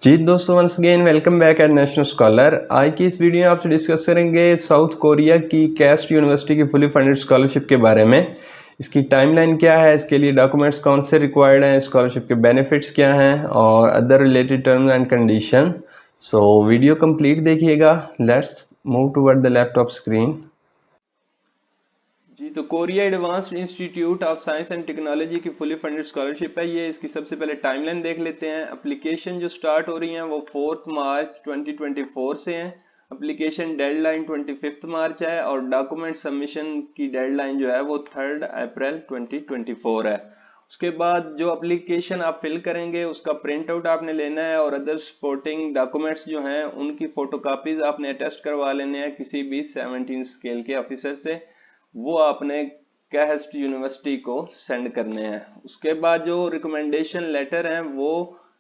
जी दोस्तों, once again welcome back at National Scholar. आज की इस वीडियो में आपसे डिस्कस करेंगे साउथ कोरिया की कैस्ट यूनिवर्सिटी की फुली फंडेड स्कॉलरशिप के बारे में। इसकी टाइमलाइन क्या है, इसके लिए डॉक्यूमेंट्स कौन से रिक्वायर्ड हैं, स्कॉलरशिप के बेनिफिट्स क्या हैं और other related terms and condition. So video complete देखिएगा। Let's move toward the laptop screen. जी तो Korea advanced institute of science and technology की फुली फंडेड स्कॉलरशिप है ये। इसकी सबसे पहले टाइमलाइन देख लेते हैं। एप्लीकेशन जो स्टार्ट हो रही हैं वो 4 मार्च 2024 से हैं। एप्लीकेशन डेडलाइन 25 मार्च है और डॉक्यूमेंट सबमिशन की डेडलाइन जो है वो 3 अप्रैल 2024 है। उसके बाद जो एप्लीकेशन आप फिल करेंगे उसका प्रिंट आउट आपने लेना है और अदर सपोर्टिंग डॉक्यूमेंट्स जो हैं उनकी फोटोकॉपीज आपने अटेस्ट करवा लेने हैं किसी भी 17 स्केल के ऑफिसर से। वो आपने कैस्ट यूनिवर्सिटी को सेंड करने हैं। उसके बाद जो रिकमेंडेशन लेटर हैं वो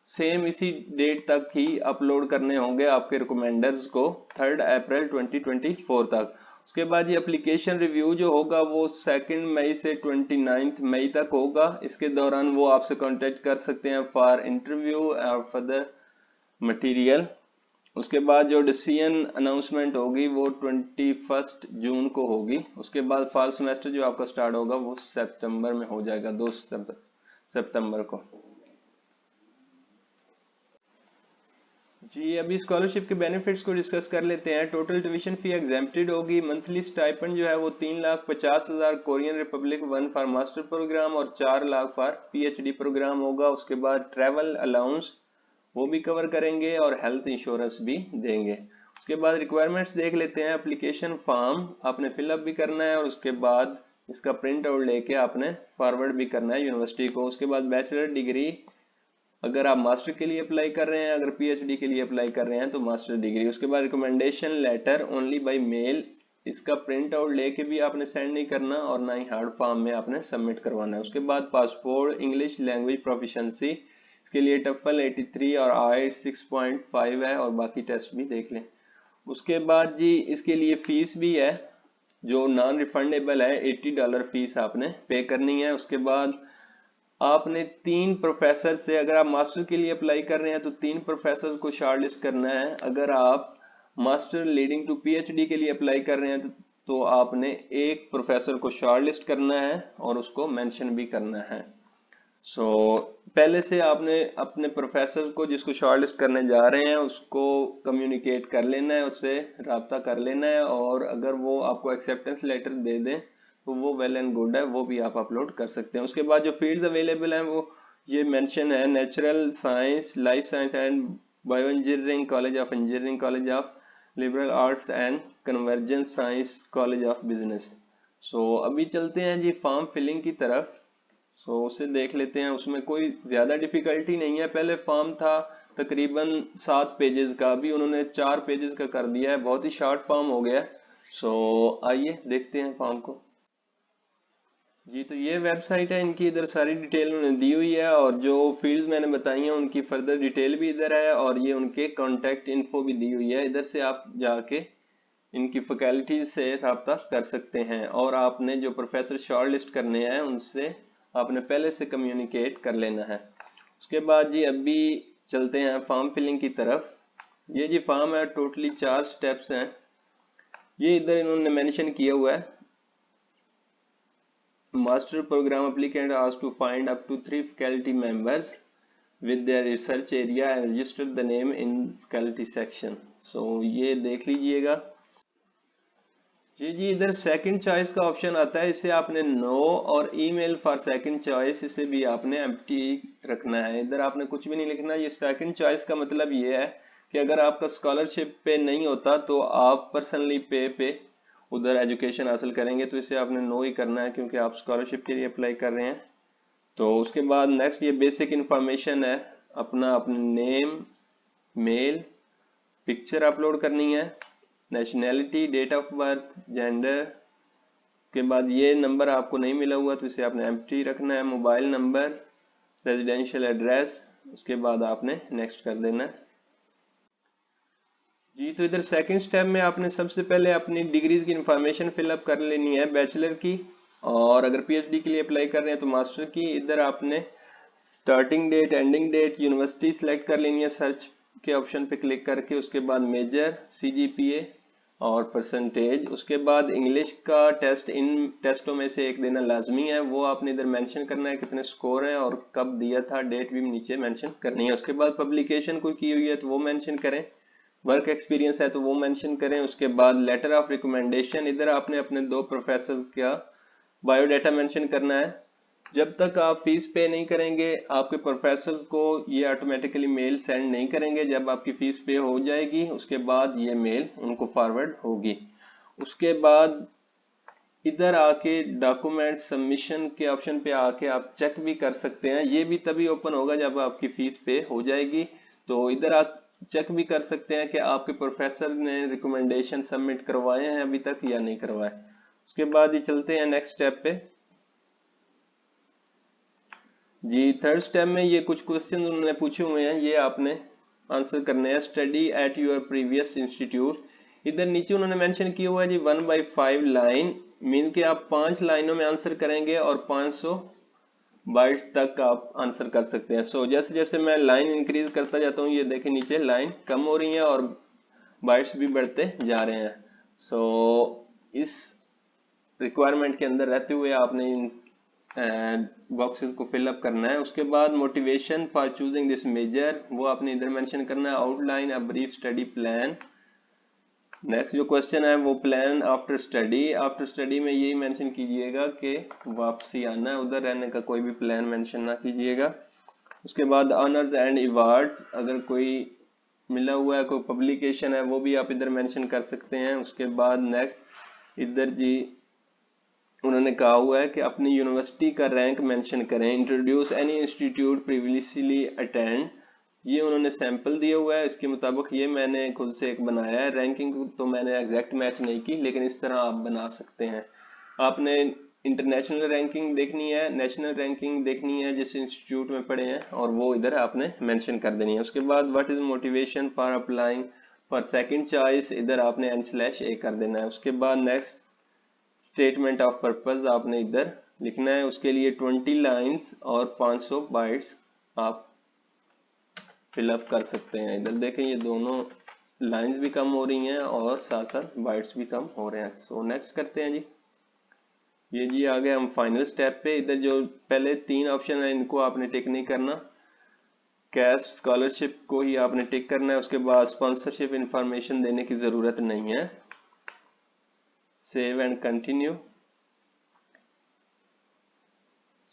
सेम इसी डेट तक ही अपलोड करने होंगे आपके रिकमेंडर्स को 3 अप्रैल 2024 तक। उसके बाद ये एप्लीकेशन रिव्यू जो होगा वो 2 मई से 29 मई तक होगा। इसके दौरान वो आपसे कांटेक्ट कर सकते हैं फॉर इंटरव्यू और फर्दर मटेरियल। उसके बाद जो डिसीजन अनाउंसमेंट होगी वो 21 जून को होगी। उसके बाद फॉल सेमेस्टर जो आपका स्टार्ट होगा वो सितंबर में हो जाएगा, 2 सितंबर को। जी अभी स्कॉलरशिप के बेनिफिट्स को डिस्कस कर लेते हैं। टोटल ट्यूशन फी एग्जेम्प्टेड होगी। मंथली स्टाइपेंड जो है वो 3,50,000 Korean Republic 1 for master program और 4 लाख फॉर पीएचडी प्रोग्राम होगा। उसके बाद ट्रैवल अलाउंस वो भी कवर करेंगे और हेल्थ इंश्योरेंस भी देंगे। उसके बाद रिक्वायरमेंट्स देख लेते हैं। एप्लीकेशन फॉर्म आपने फिलअप भी करना है और उसके बाद इसका प्रिंट आउट लेके आपने फॉरवर्ड भी करना है यूनिवर्सिटी को। उसके बाद बैचलर डिग्री अगर आप मास्टर के लिए अप्लाई कर रहे हैं, अगर पीएचडी के लिए अप्लाई कर रहे हैं तो मास्टर डिग्री। उसके बाद recommendation letter only by mail, इसका प्रिंट आउट लेके भी आपने सेंड नहीं करना और ना ही हार्ड फॉर्म में आपने सबमिट करवाना है। उसके बाद पासपोर्ट इंग्लिश लैंग्वेज प्रोफिशिएंसी, इसके लिए टफल 83 और आइट 6.5 है और बाकी टेस्ट भी देख लें। उसके बाद जी इसके लिए फीस भी है जो नॉन रिफंडेबल है, $80 फीस आपने पे करनी है। उसके बाद आपने 3 प्रोफेसर से, अगर आप मास्टर के लिए अप्लाई कर रहे हैं तो 3 प्रोफेसर को शॉर्टलिस्ट करना है। अगर आप मास्टर लीडिंग टू पीएचडी के लिए अप्लाई कर रहे हैं तो आपने एक प्रोफेसर को शॉर्टलिस्ट करना है और उसको मेंशन भी करना है। पहले से आपने अपने प्रोफेसर को जिसको शॉर्टलिस्ट करने जा रहे हैं उसको कम्युनिकेट कर लेना है, उससे राब्ता कर लेना है और अगर वो आपको एक्सेप्टेंस लेटर दे दें तो वो वेल एंड गुड है, वो भी आप अपलोड कर सकते हैं। उसके बाद जो फील्ड्स अवेलेबल हैं वो ये मेंशन है। Natural science, life science and bio engineering college of engineering, college of liberal arts and convergence science, college of business. अभी चलते हैं जी फॉर्म फिलिंग की तरफ। उसे देख लेते हैं। उसमें कोई ज़्यादा डिफिकल्टी नहीं है। पहले फॉर्म था तकरीबन 7 पेजेस का, अभी उन्होंने 4 पेजेस का कर दिया है, बहुत ही शॉर्ट फॉर्म हो गया है। आइए देखते हैं फॉर्म को। जी तो ये वेबसाइट है इनकी, इधर सारी डिटेल उन्होंने दी हुई है और जो फील्ड्स मैंने बताई हैं उनकी फर्दर डिटेल भी इधर है और ये उनके कॉन्टैक्ट इन्फो भी दी हुई है। इधर से आप जाके इनकी फैकल्टी से रब्ता कर सकते हैं और आपने जो प्रोफेसर शॉर्ट लिस्ट करने हैं उनसे आपने पहले से कम्युनिकेट कर लेना है। उसके बाद जी अभी चलते हैं फॉर्म फिलिंग की तरफ। ये जी फॉर्म है, टोटली 4 स्टेप्स हैं। ये इधर इन्होंने मेंशन किया हुआ है। Master program applicant asked to find up to 3 faculty members with their research area and register the name in faculty section। ये देख लीजिएगा। जी इधर सेकंड चॉइस का ऑप्शन आता है, इसे आपने नो और ईमेल फॉर सेकंड चॉइस इसे भी आपने एम्प्टी रखना है। इधर आपने कुछ भी नहीं लिखना। ये सेकंड चॉइस का मतलब ये है कि अगर आपका स्कॉलरशिप पे नहीं होता तो आप पर्सनली पे उधर एजुकेशन हासिल करेंगे, तो इसे आपने नो ही करना है क्योंकि आप स्कॉलरशिप के लिए अप्लाई कर रहे हैं। तो उसके बाद नेक्स्ट ये बेसिक इंफॉर्मेशन है, अपने नेम, मेल, पिक्चर अपलोड करनी है, nationality, date of birth, gender. के बाद ये नंबर आपको नहीं मिला हुआ तो इसे आपने एम्प्टी रखना है, मोबाइल नंबर, रेजिडेंशियल एड्रेस। उसके बाद आपने नेक्स्ट कर देना है। जी तो इधर सेकंड स्टेप में आपने सबसे पहले अपनी डिग्रीज की इंफॉर्मेशन फिलअप कर लेनी है, बैचलर की, और अगर पीएचडी के लिए अप्लाई कर रहे हैं तो मास्टर की। इधर आपने starting date, ending date, university select कर लेनी है सर्च के ऑप्शन पे क्लिक करके उसके बाद मेजर CGPA और परसेंटेज, उसके बाद इंग्लिश का टेस्ट इन टेस्टों में से एक देना लाजमी है, वो आपने इधर मेंशन करना है कितने स्कोर है और कब दिया था, डेट भी नीचे मेंशन करनी है। उसके बाद पब्लिकेशन कोई की हुई है तो वो मेंशन करें, वर्क एक्सपीरियंस है तो वो मेंशन करें। उसके बाद लेटर ऑफ रिकमेंडेशन, इधर आपने अपने 2 प्रोफेसर का बायोडाटा मेंशन करना है। जब तक आप फीस पे नहीं करेंगे आपके प्रोफेसर को ये ऑटोमेटिकली मेल सेंड नहीं करेंगे, जब आपकी फीस पे हो जाएगी उसके बाद ये मेल उनको फॉरवर्ड होगी। उसके बाद इधर आके डॉक्यूमेंट सबमिशन के ऑप्शन पे आके आप चेक भी कर सकते हैं, ये भी तभी ओपन होगा जब आपकी फीस पे हो जाएगी। तो इधर आप चेक भी कर सकते हैं कि आपके प्रोफेसर ने रिकमेंडेशन सबमिट करवाए हैं अभी तक या नहीं करवाए। उसके बाद ये चलते हैं नेक्स्ट स्टेप पे जी। थर्ड स्टेप में ये कुछ क्वेश्चन उन्होंने पूछे हुए हैं, ये आपने आंसर करने हैं। Study at your previous institute, इधर नीचे उन्होंने मेंशन किया हुआ है जी 1/5 लाइन, मीन कि आप 5 लाइनों में आंसर करेंगे और 500 बाइट तक आप आंसर कर सकते हैं। सो जैसे जैसे मैं लाइन इंक्रीज करता जाता हूँ, ये देखें नीचे लाइन कम हो रही है और बाइट्स भी बढ़ते जा रहे हैं। सो इस रिक्वायरमेंट के अंदर रहते हुए आपने इन बॉक्सेस को फिलअप करना है। उसके बाद motivation for choosing this major, वो आपने इधर मेंशन करना है। Outline a brief study plan, next जो क्वेश्चन है वो plan after study, after study में यही मेंशन कीजिएगा कि वापसी आना है, उधर रहने का कोई भी प्लान मेंशन ना कीजिएगा। उसके बाद ऑनर्स एंड अवार्ड्स, अगर कोई मिला हुआ है कोई पब्लिकेशन है वो भी आप इधर मेंशन कर सकते हैं। उसके बाद नेक्स्ट इधर जी उन्होंने कहा हुआ है कि अपनी यूनिवर्सिटी का रैंक मेंशन करें। Introduce any institute previously attend, ये उन्होंने सैंपल दिया हुआ है, इसके मुताबिक ये मैंने खुद से एक बनाया है। रैंकिंग तो मैंने एग्जैक्ट मैच नहीं की, लेकिन इस तरह आप बना सकते हैं। आपने इंटरनेशनल रैंकिंग देखनी है, नेशनल रैंकिंग देखनी है जिस इंस्टीट्यूट में पढ़े हैं, और वो इधर आपने मेंशन कर देनी है। उसके बाद what is motivation for applying for second choice, इधर आपने n/a कर देना है। उसके बाद नेक्स्ट स्टेटमेंट ऑफ पर्पस आपने इधर लिखना है, उसके लिए 20 लाइंस और 500 बाइट्स आप फिलअप कर सकते हैं। इधर देखें ये दोनों लाइंस भी कम हो रही हैं और साथ साथ बाइट्स भी कम हो रहे हैं। सो नेक्स्ट करते हैं जी। ये जी आ गए हम फाइनल स्टेप पे। इधर जो पहले 3 ऑप्शन है इनको आपने टिक नहीं करना, कैस्ट स्कॉलरशिप को ही आपने टिक करना है। उसके बाद स्पॉन्सरशिप इंफॉर्मेशन देने की जरूरत नहीं है। सेव एंड कंटिन्यू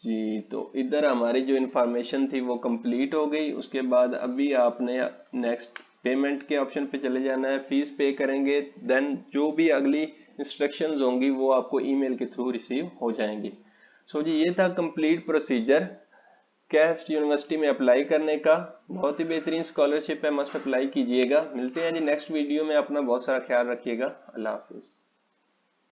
जी। तो इधर हमारी जो इंफॉर्मेशन थी वो कंप्लीट हो गई। उसके बाद अभी आपने नेक्स्ट पेमेंट के ऑप्शन पे चले जाना है, फीस पे करेंगे, देन जो भी अगली इंस्ट्रक्शंस होंगी वो आपको ईमेल के थ्रू रिसीव हो जाएंगी। सो जी ये था कंप्लीट प्रोसीजर कैस्ट यूनिवर्सिटी में अप्लाई करने का। बहुत ही बेहतरीन स्कॉलरशिप है, मस्ट अप्लाई कीजिएगा। मिलते हैं जी नेक्स्ट वीडियो में, अपना बहुत सारा ख्याल रखिएगा। अल्लाह हाफिज।